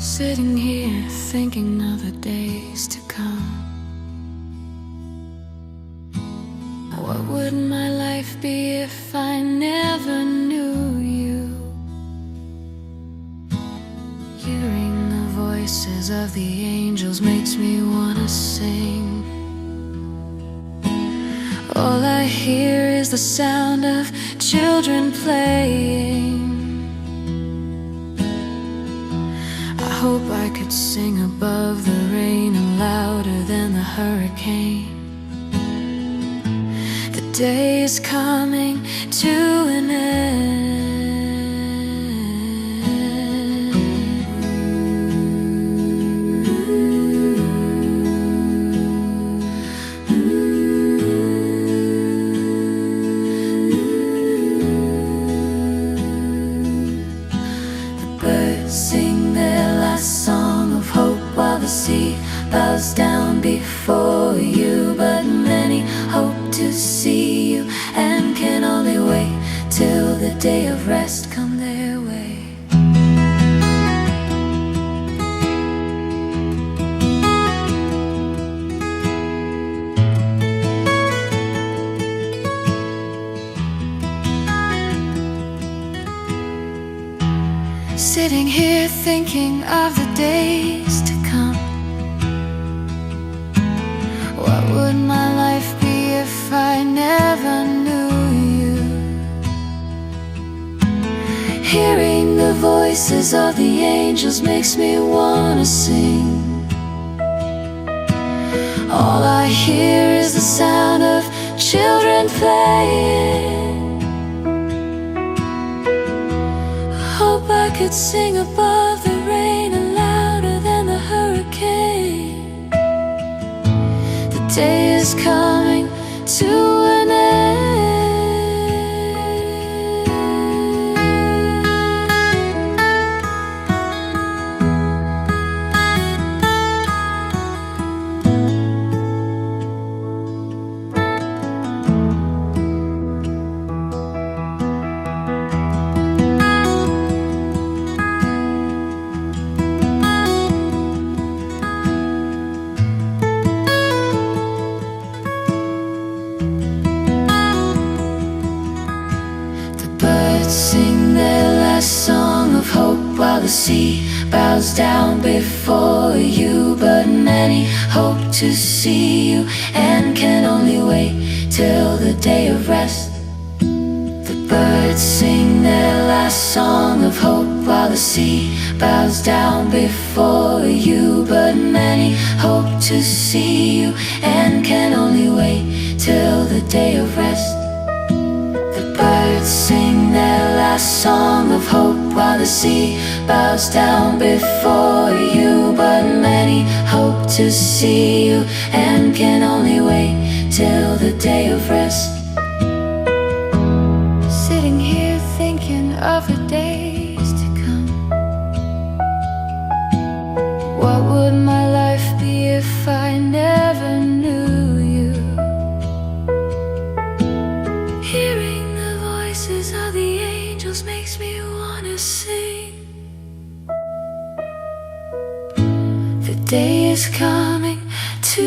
Sitting here thinking of the days to come. What would my life be if I never knew you? Hearing the voices of the angels makes me wanna sing. All I hear is the sound of children playing. I hope I could sing above the rain and louder than the hurricane. The day is coming to an end. The birds sing their last song of hope while the sea bows down before you, but many hope to see you and can only wait till the day of rest come their way. Sitting here thinking of the days to come. What would my life be if I never knew you? Hearing the voices of the angels makes me wanna sing. All I hear is the sound of children playing. Hope I could sing above the rain and louder than the hurricane. The day is coming to an end. Sing their last song of hope while the sea bows down before you, but many hope to see you and can only wait till the day of rest. The birds sing their last song of hope while the sea bows down before you, but many hope to see you and can only wait till the day of rest. Birds sing their last song of hope while the sea bows down before you, but many hope to see you and can only wait till the day of rest. Sitting here thinking of the days to come. What would my life be if I never knew you? Hearing voices of the angels makes me wanna sing. The day is coming to